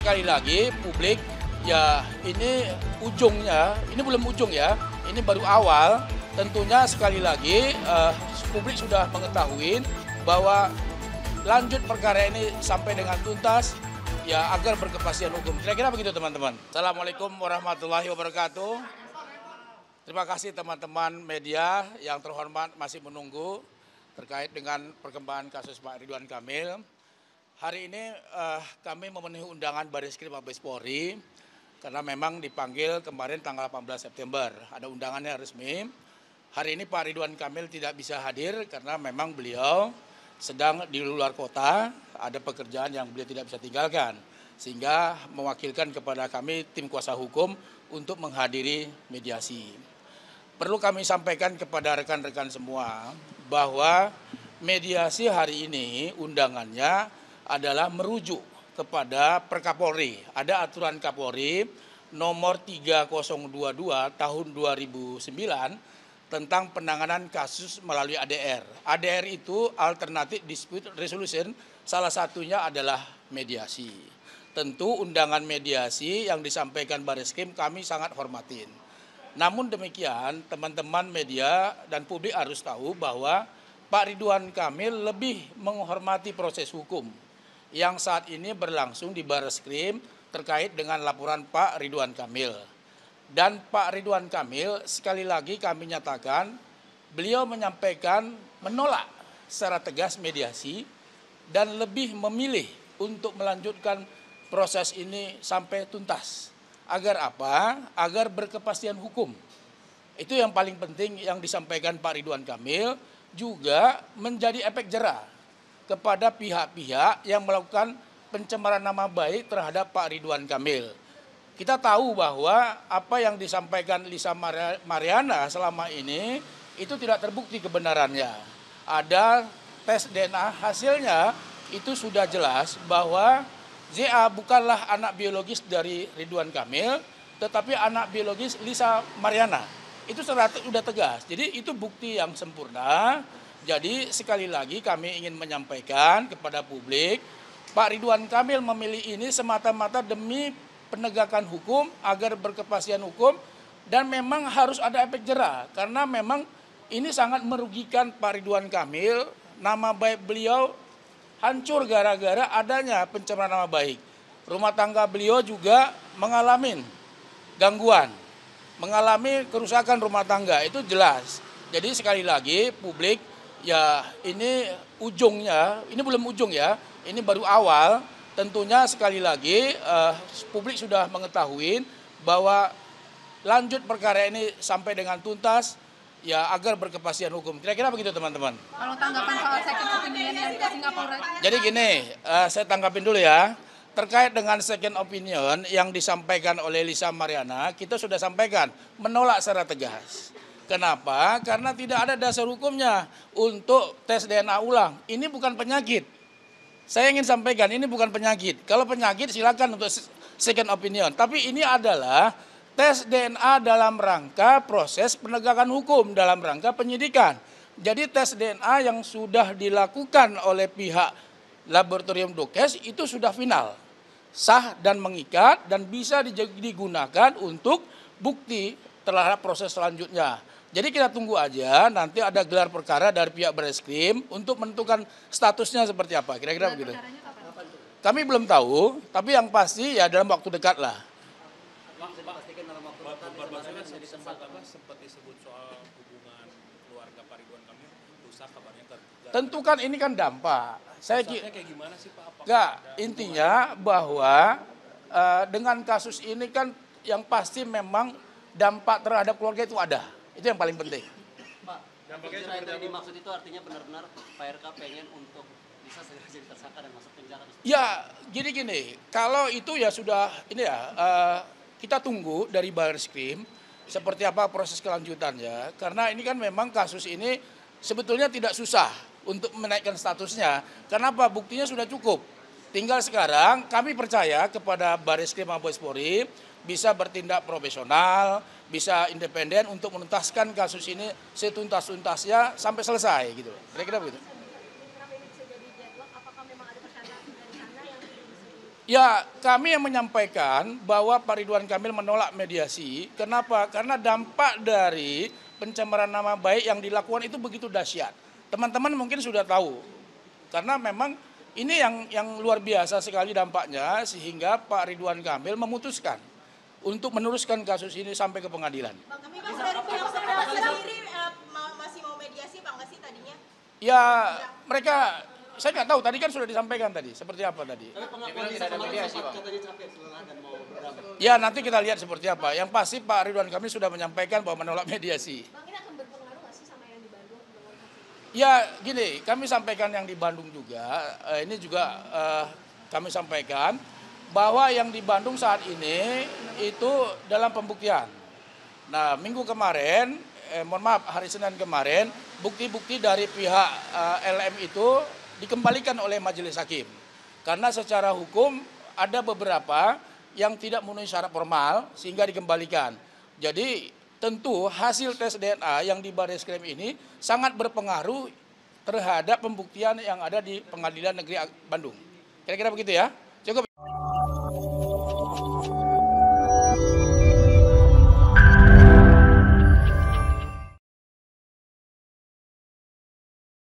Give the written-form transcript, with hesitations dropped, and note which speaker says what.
Speaker 1: sekali lagi publik ya ini ujungnya, ini belum ujung ya, ini baru awal. Tentunya sekali lagi publik sudah mengetahui bahwa lanjut perkara ini sampai dengan tuntas ya agar berkepastian hukum. Kira-kira begitu teman-teman. Assalamualaikum warahmatullahi wabarakatuh. Terima kasih teman-teman media yang terhormat masih menunggu terkait dengan perkembangan kasus Pak Ridwan Kamil. Hari ini kami memenuhi undangan Bareskrim Mabes Polri karena memang dipanggil kemarin tanggal 18 September. Ada undangannya resmi. Hari ini Pak Ridwan Kamil tidak bisa hadir karena memang beliau sedang di luar kota, ada pekerjaan yang beliau tidak bisa tinggalkan. Sehingga mewakilkan kepada kami tim kuasa hukum untuk menghadiri mediasi. Perlu kami sampaikan kepada rekan-rekan semua bahwa mediasi hari ini undangannya adalah merujuk kepada Perkapolri. Ada aturan Kapolri nomor 3022 tahun 2009 tentang penanganan kasus melalui ADR. ADR itu Alternative Dispute Resolution, salah satunya adalah mediasi. Tentu undangan mediasi yang disampaikan Bareskrim kami sangat hormatin. Namun demikian teman-teman media dan publik harus tahu bahwa Pak Ridwan Kamil lebih menghormati proses hukum yang saat ini berlangsung di Bareskrim terkait dengan laporan Pak Ridwan Kamil. Dan Pak Ridwan Kamil sekali lagi kami nyatakan beliau menyampaikan menolak secara tegas mediasi dan lebih memilih untuk melanjutkan proses ini sampai tuntas. Agar apa? Agar berkepastian hukum. Itu yang paling penting yang disampaikan Pak Ridwan Kamil, juga menjadi efek jera kepada pihak-pihak yang melakukan pencemaran nama baik terhadap Pak Ridwan Kamil. Kita tahu bahwa apa yang disampaikan Lisa Mariana selama ini itu tidak terbukti kebenarannya. Ada tes DNA hasilnya itu sudah jelas bahwa ZA bukanlah anak biologis dari Ridwan Kamil, tetapi anak biologis Lisa Mariana. Itu sudah tegas. Jadi itu bukti yang sempurna. Jadi sekali lagi kami ingin menyampaikan kepada publik, Pak Ridwan Kamil memilih ini semata-mata demi penegakan hukum agar berkepastian hukum dan memang harus ada efek jera karena memang ini sangat merugikan Pak Ridwan Kamil, nama baik beliau hancur gara-gara adanya pencemaran nama baik. Rumah tangga beliau juga mengalami gangguan, mengalami kerusakan rumah tangga, itu jelas. Jadi sekali lagi publik ya ini ujungnya, ini belum ujung ya, ini baru awal. Tentunya sekali lagi publik sudah mengetahui bahwa lanjut perkara ini sampai dengan tuntas ya agar berkepastian hukum. Kira-kira begitu teman-teman.
Speaker 2: Kalau tanggapan soal second opinion yang ke Singapura.
Speaker 1: Jadi gini, saya tanggapin dulu ya. Terkait dengan second opinion yang disampaikan oleh Lisa Mariana, kita sudah sampaikan menolak secara tegas. Kenapa? Karena tidak ada dasar hukumnya untuk tes DNA ulang. Ini bukan penyakit. Saya ingin sampaikan ini bukan penyakit. Kalau penyakit silakan untuk second opinion. Tapi ini adalah tes DNA dalam rangka proses penegakan hukum, dalam rangka penyidikan. Jadi tes DNA yang sudah dilakukan oleh pihak laboratorium Dokes itu sudah final. Sah dan mengikat dan bisa digunakan untuk bukti terhadap proses selanjutnya. Jadi kita tunggu aja, nanti ada gelar perkara dari pihak Bareskrim untuk menentukan statusnya seperti apa, kira-kira begitu. Kami belum tahu, tapi yang pasti ya dalam waktu dekat lah. Sempat disebut soal hubungan keluarga Pak Ridwan Kamil, rusak kabarnya. Tentu kan ini kan dampak. Kayak gimana sih Pak? Enggak, intinya bahwa dengan kasus ini kan yang pasti memang dampak terhadap keluarga itu ada. Itu yang paling penting.
Speaker 3: Pak, yang dimaksud itu artinya benar-benar Pak RK pengen untuk bisa segera jadi tersangka dan masuk penjara?
Speaker 1: Ya, gini, kalau itu ya sudah, ini ya, kita tunggu dari Bareskrim seperti apa proses kelanjutannya. Karena ini kan memang kasus ini sebetulnya tidak susah untuk menaikkan statusnya. Kenapa? Buktinya sudah cukup. Tinggal sekarang kami percaya kepada Bareskrim Mabes Polri bisa bertindak profesional, bisa independen untuk menuntaskan kasus ini setuntas-tuntasnya sampai selesai gitu. Kira-kira begitu. Ya, kami yang menyampaikan bahwa Pak Ridwan Kamil menolak mediasi. Kenapa? Karena dampak dari pencemaran nama baik yang dilakukan itu begitu dahsyat. Teman-teman mungkin sudah tahu. Karena memang ini yang luar biasa sekali dampaknya, sehingga Pak Ridwan Kamil memutuskan untuk meneruskan kasus ini sampai ke pengadilan.
Speaker 4: Bang, tapi Mas dari pihak sekolah sendiri masih mau mediasi Bang nggak sih tadinya?
Speaker 1: Ya, mereka, saya nggak tahu, tadi kan sudah disampaikan tadi, seperti apa tadi.
Speaker 3: Tapi pengakuan Lisa kemarin sempat katanya capek lelah dan mau berdamai.
Speaker 1: Ya, nanti kita lihat seperti apa. Yang pasti Pak Ridwan Kamil sudah menyampaikan bahwa menolak mediasi.
Speaker 2: Bang, ini akan berpengaruh nggak sih sama yang di Bandung?
Speaker 1: Ya, gini, kami sampaikan yang di Bandung juga, ini juga kami sampaikan bahwa yang di Bandung saat ini itu dalam pembuktian. Nah, minggu kemarin, mohon maaf, hari Senin kemarin, bukti-bukti dari pihak LM itu dikembalikan oleh majelis hakim. Karena secara hukum ada beberapa yang tidak memenuhi syarat formal sehingga dikembalikan. Jadi tentu hasil tes DNA yang di Barreskrim ini sangat berpengaruh terhadap pembuktian yang ada di Pengadilan Negeri Bandung. Kira-kira begitu ya.